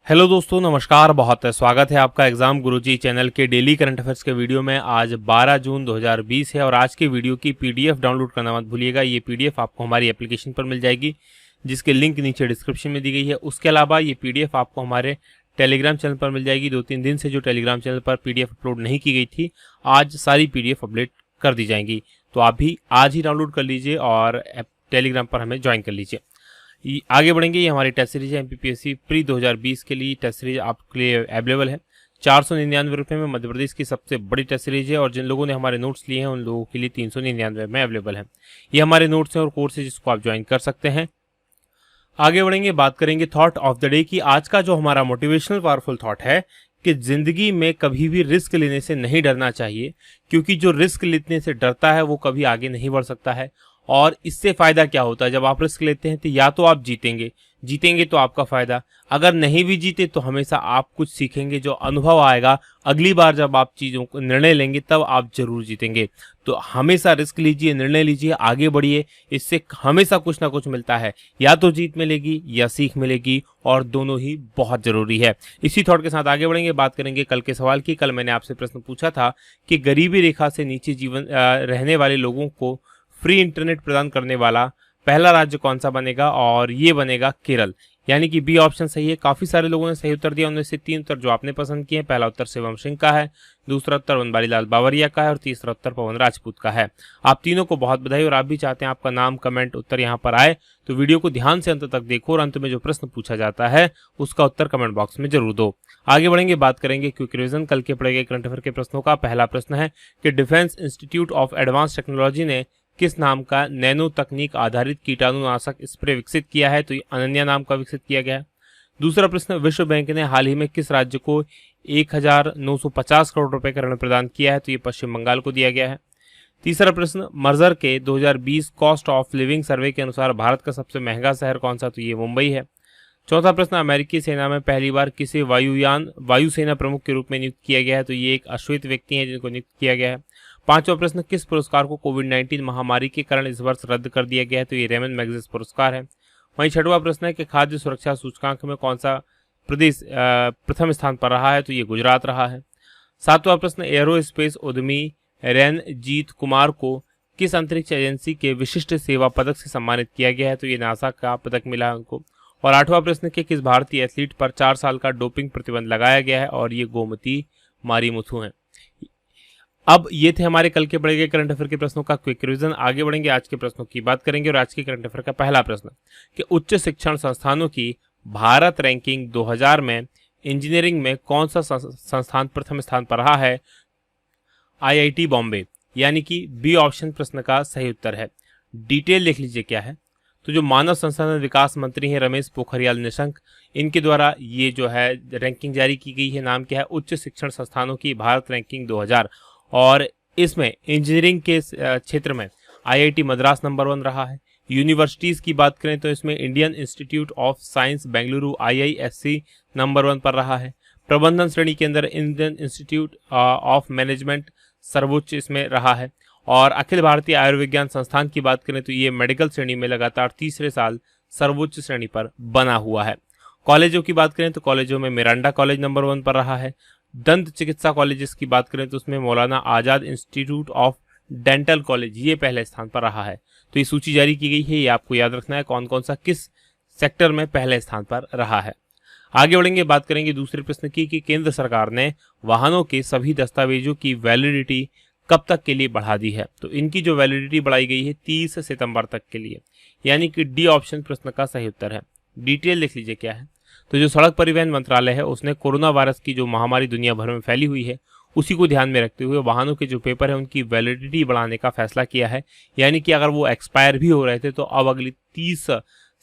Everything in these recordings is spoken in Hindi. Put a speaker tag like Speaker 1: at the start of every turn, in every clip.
Speaker 1: हेलो दोस्तों, नमस्कार। बहुत स्वागत है आपका एग्जाम गुरुजी चैनल के डेली करंट अफेयर्स के वीडियो में। आज 12 जून 2020 है और आज के वीडियो की पीडीएफ डाउनलोड करना मत भूलिएगा। ये पीडीएफ आपको हमारी एप्लीकेशन पर मिल जाएगी, जिसके लिंक नीचे डिस्क्रिप्शन में दी गई है। उसके अलावा ये पीडीएफ आपको हमारे टेलीग्राम चैनल पर मिल जाएगी। 2-3 दिन से जो टेलीग्राम चैनल पर पीडीएफ अपलोड नहीं की गई थी, आज सारी पीडीएफ अपडेट कर दी जाएंगी। तो आप भी आज ही डाउनलोड कर लीजिए और टेलीग्राम पर हमें ज्वाइन कर लीजिए। आगे बढ़ेंगे। ये हमारी टेस्ट सीरीज है एमपीपीएससी प्री 2020 के लिए। टेस्ट सीरीज आपके लिए अवेलेबल है 499 रुपये में। मध्य प्रदेश की सबसे बड़ी टेस्ट सीरीज है और जिन लोगों ने हमारे नोट्स लिए हैं उन लोगों के लिए 399 में अवेलेबल है। ये हमारे नोट्स हैं और कोर्स है जिसको आप ज्वाइन कर सकते हैं। आगे बढ़ेंगे, बात करेंगे थॉट ऑफ द डे की। आज का जो हमारा मोटिवेशनल पावरफुल थॉट है कि जिंदगी में कभी भी रिस्क लेने से नहीं डरना चाहिए, क्योंकि जो रिस्क लेने से डरता है वो कभी आगे नहीं बढ़ सकता है। और इससे फायदा क्या होता है, जब आप रिस्क लेते हैं तो या तो आप जीतेंगे तो आपका फायदा, अगर नहीं भी जीते तो हमेशा आप कुछ सीखेंगे, जो अनुभव आएगा अगली बार जब आप चीज़ों को निर्णय लेंगे तब आप जरूर जीतेंगे। तो हमेशा रिस्क लीजिए, निर्णय लीजिए, आगे बढ़िए। इससे हमेशा कुछ ना कुछ मिलता है, या तो जीत मिलेगी या सीख मिलेगी, और दोनों ही बहुत जरूरी है। इसी थॉट के साथ आगे बढ़ेंगे, बात करेंगे कल के सवाल की। कल मैंने आपसे प्रश्न पूछा था कि गरीबी रेखा से नीचे जीवन रहने वाले लोगों को फ्री इंटरनेट प्रदान करने वाला पहला राज्य कौन सा बनेगा, और ये बनेगा केरल। यानी कि बी ऑप्शन सही है। काफी सारे लोगों ने सही उत्तर दिया। उनमें से 3 उत्तर जो आपने पसंद किए हैं, पहला उत्तर शिवम सिंह का है, दूसरा उत्तर बनवारी लाल बावरिया का है और तीसरा उत्तर पवन राजपूत का है। आप तीनों को बहुत बधाई। और आप भी चाहते हैं आपका नाम, कमेंट, उत्तर यहाँ पर आए तो वीडियो को ध्यान से अंत तक देखो और अंत में जो प्रश्न पूछा जाता है उसका उत्तर कमेंट बॉक्स में जरूर दो। आगे बढ़ेंगे, बात करेंगे क्विक रिवीजन कल के पढ़े गए करंट अफेयर के प्रश्नों का। पहला प्रश्न है कि defence institute of advance technology ने किस नाम का नैनो तकनीक आधारित कीटाणुनाशक स्प्रे विकसित किया है, तो ये अनन्या नाम का विकसित किया गया है। दूसरा प्रश्न, विश्व बैंक ने हाल ही में किस राज्य को 1950 करोड़ रुपए का ऋण प्रदान किया है, तो ये पश्चिम बंगाल को दिया गया है। तीसरा प्रश्न, मर्जर के 2020 कॉस्ट ऑफ लिविंग सर्वे के अनुसार भारत का सबसे महंगा शहर कौन सा, तो ये मुंबई है। चौथा प्रश्न, अमेरिकी सेना में पहली बार किसे वायुसेना प्रमुख के रूप में नियुक्त किया गया है, तो ये एक अश्वेत व्यक्ति है जिनको नियुक्त किया गया है। पांचवा प्रश्न, किस पुरस्कार को कोविड-19 महामारी के कारण इस वर्ष रद्द कर दिया गया है, तो ये रेमन मैग्सेसे पुरस्कार है। वहीं छठवां प्रश्न है कि खाद्य सुरक्षा सूचकांक में कौन सा प्रदेश प्रथम स्थान पर रहा है, तो ये गुजरात रहा है। सातवां प्रश्न, एरोस्पेस उद्यमी रणजीत कुमार को किस अंतरिक्ष एजेंसी के विशिष्ट सेवा पदक से सम्मानित किया गया है, तो ये नासा का पदक मिला है उनको। और आठवां प्रश्न कि किस भारतीय एथलीट पर 4 साल का डोपिंग प्रतिबंध लगाया गया है, और ये गोमती मारीमुथु हैं। अब ये थे हमारे कल के पढ़े गए करंट अफेयर के प्रश्नों का क्विक रिवीजन। आगे बढ़ेंगे, आज के प्रश्नों की बात करेंगे। और आज के करंट अफेयर का पहला प्रश्न कि उच्च शिक्षण संस्थानों की भारत रैंकिंग 2000 में इंजीनियरिंग में कौन सा संस्थान प्रथम स्थान पर रहा है, आईआईटी बॉम्बे। यानी कि बी ऑप्शन प्रश्न का सही उत्तर है। डिटेल लिख लीजिए क्या है। तो जो मानव संसाधन विकास मंत्री हैं रमेश पोखरियाल निशंक, इनके द्वारा ये जो है रैंकिंग जारी की गई है। नाम क्या है, उच्च शिक्षण संस्थानों की भारत रैंकिंग 2000। और इसमें इंजीनियरिंग के क्षेत्र में आईआईटी मद्रास नंबर 1 रहा है। यूनिवर्सिटीज की बात करें तो इसमें Indian Institute of Science Bengaluru IISc number 1 पर रहा है। प्रबंधन श्रेणी के अंदर इंडियन इंस्टीट्यूट ऑफ मैनेजमेंट सर्वोच्च इसमें रहा है। और अखिल भारतीय आयुर्विज्ञान संस्थान की बात करें तो ये मेडिकल श्रेणी में लगातार तीसरे साल सर्वोच्च श्रेणी पर बना हुआ है। कॉलेजों की बात करें तो कॉलेजों में मिरांडा कॉलेज नंबर 1 पर रहा है। दंत चिकित्सा कॉलेजेस की बात करें तो उसमें Maulana Azad institute of dental college ये पहले स्थान पर रहा है। तो ये सूची जारी की गई है, ये आपको याद रखना है कौन कौन सा किस सेक्टर में पहले स्थान पर रहा है। आगे बढ़ेंगे, बात करेंगे दूसरे प्रश्न की कि केंद्र सरकार ने वाहनों के सभी दस्तावेजों की वैलिडिटी कब तक के लिए बढ़ा दी है, तो इनकी जो वैलिडिटी बढ़ाई गई है 30 सितंबर तक के लिए। यानी कि डी ऑप्शन प्रश्न का सही उत्तर है। डिटेल लिख लीजिए क्या है। तो जो सड़क परिवहन मंत्रालय है उसने कोरोना वायरस की जो महामारी दुनिया भर में फैली हुई है उसी को ध्यान में रखते हुए वाहनों के जो पेपर है उनकी वैलिडिटी बढ़ाने का फैसला किया है। यानी कि अगर वो एक्सपायर भी हो रहे थे तो अब अगली 30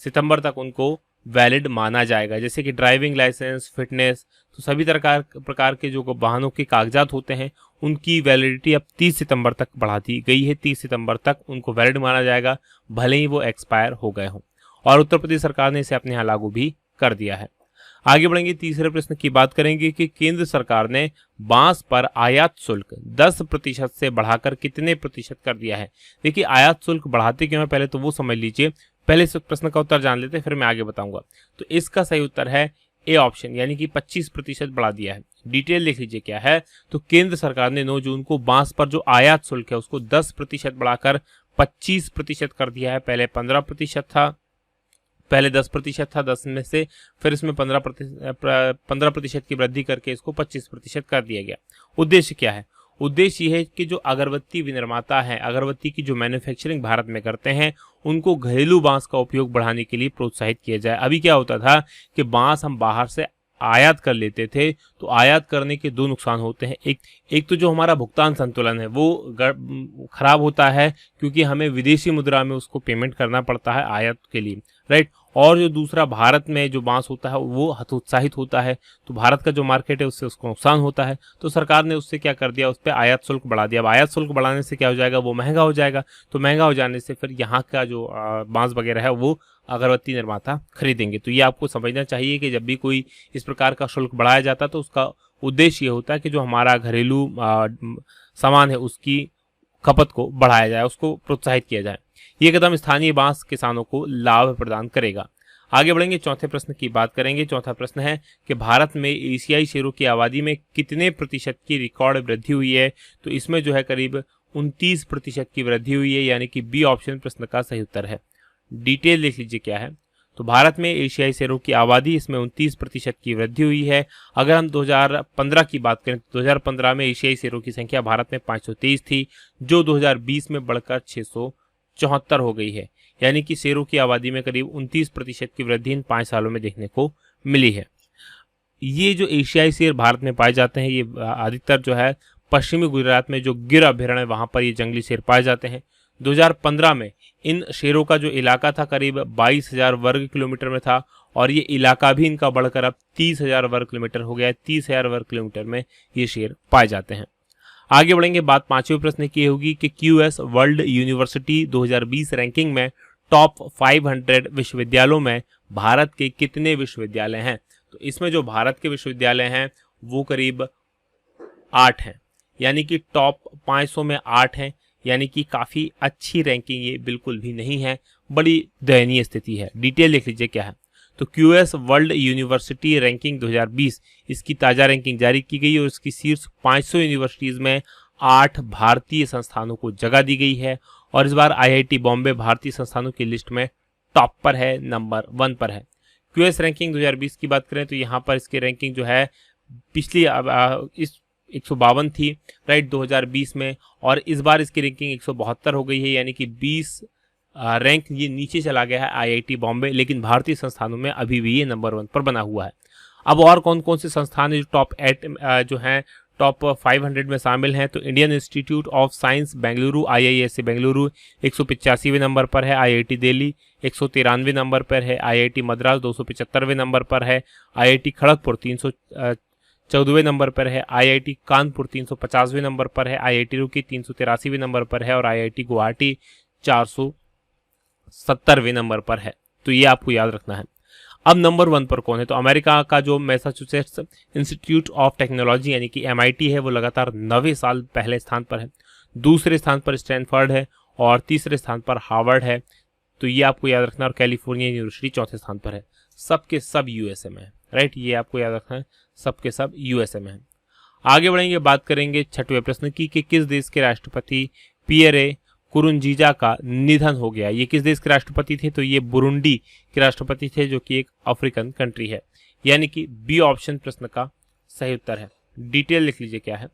Speaker 1: सितंबर तक उनको वैलिड माना जाएगा। जैसे कि ड्राइविंग लाइसेंस, फिटनेस, तो सभी प्रकार के जो वाहनों के कागजात होते हैं उनकी वैलिडिटी अब 30 सितंबर तक बढ़ा दी गई है। 30 सितंबर तक उनको वैलिड माना जाएगा, भले ही वो एक्सपायर हो गए हों। और उत्तर प्रदेश सरकार ने इसे अपने यहाँ लागू भी कर दिया है। आगे बढ़ेंगे, तीसरे प्रश्न की बात करेंगे कि केंद्र सरकार ने बांस पर आयात शुल्क 10% से बढ़ाकर कितने प्रतिशत कर दिया है। देखिए, आयात शुल्क बढ़ाते क्यों है पहले तो वो समझ लीजिए। पहले इस प्रश्न का उत्तर जान लेते हैं, फिर मैं आगे बताऊंगा। तो इसका सही उत्तर है ए ऑप्शन यानी कि 25% बढ़ा दिया है। डिटेल देख लीजिए क्या है। तो केंद्र सरकार ने 9 जून को बांस पर जो आयात शुल्क है उसको 10% बढ़ाकर 25% कर दिया है। पहले 15% था, पहले 10% था, 10 में से फिर इसमें 15% की वृद्धि करके इसको 25% कर दिया गया। उद्देश्य क्या है? उद्देश्य यह है कि जो अगरबत्ती विनिर्माता हैं, अगरबत्ती की जो मैन्युफैक्चरिंग भारत में करते हैं, उनको घरेलू बांस का उपयोग बढ़ाने के लिए प्रोत्साहित किया जाए। अभी क्या होता था कि बांस हम बाहर से आयात कर लेते थे, तो आयात करने के दो नुकसान होते हैं। एक तो जो हमारा भुगतान संतुलन है वो खराब होता है, क्योंकि हमें विदेशी मुद्रा में उसको पेमेंट करना पड़ता है आयात के लिए, राइट। और जो दूसरा, भारत में जो बांस होता है वो हतोत्साहित होता है, तो भारत का जो मार्केट है उससे उसको नुकसान होता है। तो सरकार ने उससे क्या कर दिया, उस पर आयात शुल्क बढ़ा दिया। अब आयात शुल्क बढ़ाने से क्या हो जाएगा, वो महंगा हो जाएगा। तो महंगा हो जाने से फिर यहाँ का जो बांस वगैरह है वो अगरबत्ती निर्माता खरीदेंगे। तो ये आपको समझना चाहिए कि जब भी कोई इस प्रकार का शुल्क बढ़ाया जाता है तो उसका उद्देश्य ये होता है कि जो हमारा घरेलू सामान है उसकी खपत को बढ़ाया जाए, उसको प्रोत्साहित किया जाए। ये कदम स्थानीय बांस किसानों को लाभ प्रदान करेगा। आगे बढ़ेंगे, चौथे प्रश्न की बात करेंगे। चौथा प्रश्न है कि भारत में एशियाई शेरों की आबादी में कितने प्रतिशत की रिकॉर्ड वृद्धि हुई है? तो इसमें जो है करीब 29% की वृद्धि हुई है, यानी कि बी ऑप्शन प्रश्न का सही उत्तर है। डिटेल देख लीजिए क्या है। तो भारत में एशियाई शेरों की आबादी, इसमें 29% की वृद्धि हुई है। अगर हम 2015 की बात करें तो 2015 में एशियाई शेरों की संख्या भारत में 523 थी, जो 2020 में बढ़कर 674 हो गई है। यानी कि शेरों की आबादी में करीब 29% की वृद्धि इन 5 सालों में देखने को मिली है। ये जो एशियाई शेर भारत में पाए जाते हैं, ये अधिकतर जो है पश्चिमी गुजरात में जो गिर अभयारण्य है वहां पर ये जंगली शेर पाए जाते हैं। 2015 में इन शेरों का जो इलाका था करीब 22,000 वर्ग किलोमीटर में था, और ये इलाका भी इनका बढ़कर अब 30,000 वर्ग किलोमीटर हो गया है। 30,000 वर्ग किलोमीटर में ये शेर पाए जाते हैं। आगे बढ़ेंगे, बात पांचवें प्रश्न की होगी कि QS वर्ल्ड यूनिवर्सिटी 2020 रैंकिंग में टॉप 500 विश्वविद्यालयों में भारत के कितने विश्वविद्यालय हैं? तो इसमें जो भारत के विश्वविद्यालय हैं वो करीब 8 हैं, यानी कि टॉप 500 में 8 हैं, यानी कि काफी अच्छी रैंकिंग ये बिल्कुल भी नहीं है, बड़ी दयनीय स्थिति है। डिटेल देख लीजिए क्या है। तो QS वर्ल्ड यूनिवर्सिटी रैंकिंग 2020, इसकी ताजा रैंकिंग जारी की गई और इसकी शीर्ष 500 यूनिवर्सिटीज में 8 भारतीय संस्थानों को जगह दी गई है। और इस बार IIT बॉम्बे भारतीय संस्थानों की लिस्ट में टॉप पर है, नंबर 1 पर है। QS रैंकिंग 2020 की बात करें तो यहाँ पर इसकी रैंकिंग जो है पिछली इस 152 थी, राइट, 2020 में, और इस बार इसकी रैंकिंग 172 हो गई है, यानी कि 20 रैंक ये नीचे चला गया है IIT बॉम्बे, लेकिन भारतीय संस्थानों में अभी भी ये नंबर 1 पर बना हुआ है। अब और कौन कौन से संस्थान है जो टॉप 8 जो हैं टॉप 500 में शामिल हैं? तो Indian Institute of Science Bengaluru IISc Bengaluru 185वें नंबर पर है, IIT दिल्ली 193वें नंबर पर है, IIT मद्रास 275वें नंबर पर है, IIT खड़गपुर 314वें नंबर पर है, IIT कानपुर 350वें नंबर पर है, IIT रुड़की 383वें नंबर पर है, और IIT गुवाहाटी 470वें नंबर पर है। तो ये आपको याद रखना है। अब नंबर 1 पर कौन है? तो अमेरिका का जो मैसाचुसेट्स इंस्टीट्यूट ऑफ टेक्नोलॉजी यानी कि MIT है, वो लगातार 9वें साल पहले स्थान पर है। दूसरे स्थान पर स्टैनफोर्ड है और तीसरे स्थान पर हार्वर्ड है। तो ये आपको याद रखना। और कैलिफोर्निया यूनिवर्सिटी चौथे स्थान पर है। सबके सब USA में है, राइट, ये आपको याद रखना है, सबके सब USA में है। आगे बढ़ेंगे, बात करेंगे छठवें प्रश्न की कि किस देश के राष्ट्रपति पियरे कुरुंजीजा का निधन हो गया। ये किस देश के राष्ट्रपति थे? तो ये बुरुंडी के राष्ट्रपति थे, जो कि एक अफ्रीकन कंट्री है, यानी कि बी ऑप्शन प्रश्न का सही उत्तर है। डिटेल लिख लीजिए क्या है।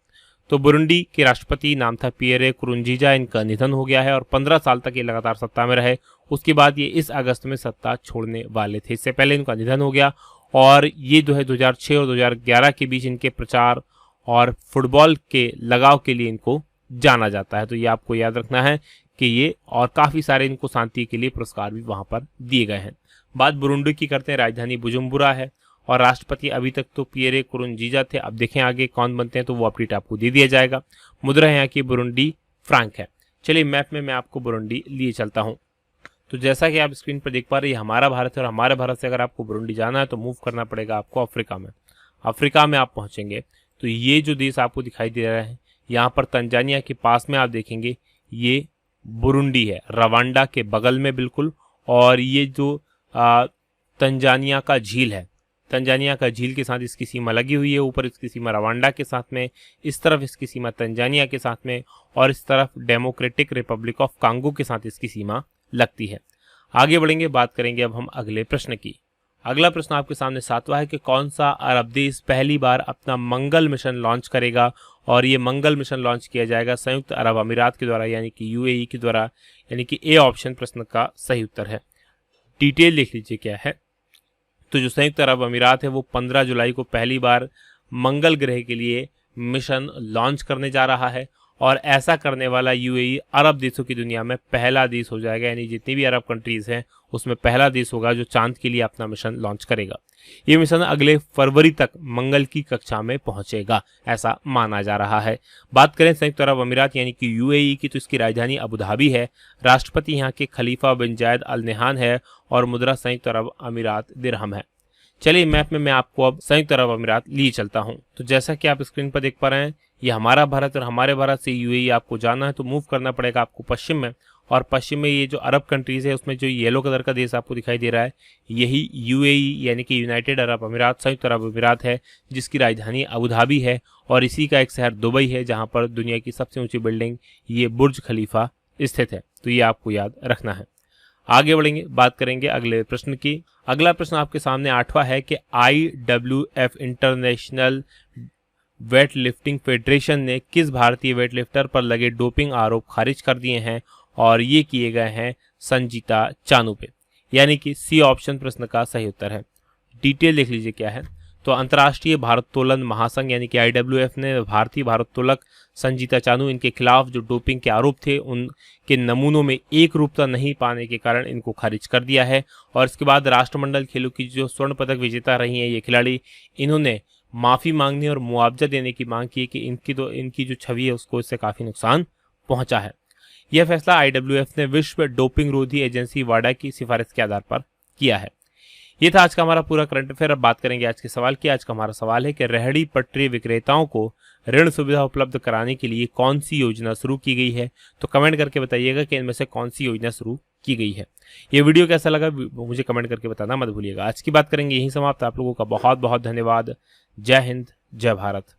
Speaker 1: तो बुरुंडी के राष्ट्रपति नाम था पियरे कुरुंजीजा, इनका निधन हो गया है और 15 साल तक ये लगातार सत्ता में रहे। उसके बाद ये इस अगस्त में सत्ता छोड़ने वाले थे, इससे पहले इनका निधन हो गया। और ये जो है 2006 और 2011 के बीच इनके प्रचार और फुटबॉल के लगाव के लिए इनको जाना जाता है। तो ये आपको याद रखना है कि ये, और काफी सारे इनको शांति के लिए पुरस्कार भी वहां पर दिए गए हैं। बात बुरुंडी की करते हैं, राजधानी बुजुम्बुरा है और राष्ट्रपति अभी तक तो पियरे कुरुंजीजा थे। अब देखें आगे कौन बनते हैं, तो वो अपडेट आपको दे दिया जाएगा। मुद्रा यहाँ की बुरुंडी फ्रांक है। चलिए मैप में मैं आपको बुरुंडी लिए चलता हूँ। तो जैसा कि आप स्क्रीन पर देख पा रहे हैं, हमारा भारत है और हमारे भारत से अगर आपको बुरुंडी जाना है तो मूव करना पड़ेगा आपको अफ्रीका में। अफ्रीका में आप पहुंचेंगे तो ये जो देश आपको दिखाई दे रहा है, यहाँ पर तंजानिया के पास में आप देखेंगे ये बुरुंडी है, रवांडा के बगल में बिल्कुल। और ये जो तंजानिया का झील है, तंजानिया का झील के साथ इसकी सीमा लगी हुई है, ऊपर इसकी सीमा रवांडा के साथ में, इस तरफ इसकी सीमा तंजानिया के साथ में और इस तरफ डेमोक्रेटिक रिपब्लिक ऑफ कांगो के साथ इसकी सीमा लगती है। आगे बढ़ेंगे, बात करेंगे अब हम अगले प्रश्न की। अगला प्रश्न आपके सामने 7वां है कि कौन सा अरब देश पहली बार अपना मंगल मिशन लॉन्च करेगा, और ये मंगल मिशन लॉन्च किया जाएगा संयुक्त अरब अमीरात के द्वारा यानी कि यूएई के द्वारा, यानी कि ए ऑप्शन प्रश्न का सही उत्तर है। डिटेल देख लीजिए क्या है। तो जो संयुक्त अरब अमीरात है वो 15 जुलाई को पहली बार मंगल ग्रह के लिए मिशन लॉन्च करने जा रहा है, और ऐसा करने वाला यूएई अरब देशों की दुनिया में पहला देश हो जाएगा, यानी जितनी भी अरब कंट्रीज हैं उसमें पहला देश होगा जो चांद के लिए अपना मिशन लॉन्च करेगा। ये मिशन अगले फरवरी तक मंगल की कक्षा में पहुंचेगा, ऐसा माना जा रहा है। बात करें संयुक्त अरब अमीरात यानी कि यूएई की, तो इसकी राजधानी अबू धाबी है, राष्ट्रपति यहाँ के खलीफा बिन जायद अल नहान है और मुद्रा संयुक्त अरब अमीरात दिरहम है। चलिए मैप में मैं आपको अब संयुक्त अरब अमीरात लिए चलता हूं। तो जैसा कि आप स्क्रीन पर देख पा रहे हैं, ये हमारा भारत, और हमारे भारत से यूएई आपको जाना है तो मूव करना पड़ेगा आपको पश्चिम में, और पश्चिम में ये जो अरब कंट्रीज है उसमें जो येलो कलर का देश आपको दिखाई दे रहा है यही यूएई यानी कि यूनाइटेड अरब अमीरात, संयुक्त अरब अमीरात है, जिसकी राजधानी अबू धाबी है, और इसी का एक शहर दुबई है जहां पर दुनिया की सबसे ऊंची बिल्डिंग ये बुर्ज खलीफा स्थित है। तो ये आपको याद रखना है। आगे बढ़ेंगे, बात करेंगे अगले प्रश्न की। अगला प्रश्न आपके सामने 8वां है कि IWF international weight lifting federation ने किस भारतीय वेट लिफ्टर पर लगे डोपिंग आरोप खारिज कर दिए हैं, और ये किए गए हैं संजीता चानू पे, यानी कि सी ऑप्शन प्रश्न का सही उत्तर है। डिटेल देख लीजिए क्या है। तो अंतर्राष्ट्रीय भारोत्तोलन महासंघ यानी कि IWF ने भारतीय भारोत्तोलक संजीता चानू, इनके खिलाफ जो डोपिंग के आरोप थे उनके नमूनों में एक रूपता नहीं पाने के कारण इनको खारिज कर दिया है। और इसके बाद राष्ट्रमंडल खेलों की जो स्वर्ण पदक विजेता रही हैं ये खिलाड़ी, इन्होंने माफी मांगने और मुआवजा देने की मांग की कि इनकी जो छवि है उसको इससे काफी नुकसान पहुंचा है। यह फैसला IWF ने विश्व डोपिंग रोधी एजेंसी वाडा की सिफारिश के आधार पर किया है। ये था आज का हमारा पूरा करंट अफेयर। अब बात करेंगे आज के सवाल की। आज का हमारा सवाल है कि रेहड़ी पटरी विक्रेताओं को ऋण सुविधा उपलब्ध कराने के लिए कौन सी योजना शुरू की गई है। तो कमेंट करके बताइएगा कि इनमें से कौन सी योजना शुरू की गई है। ये वीडियो कैसा लगा मुझे कमेंट करके बताना मत भूलिएगा। आज की बात करेंगे यहीं समाप्त। आप लोगों का बहुत बहुत धन्यवाद। जय हिंद, जय भारत।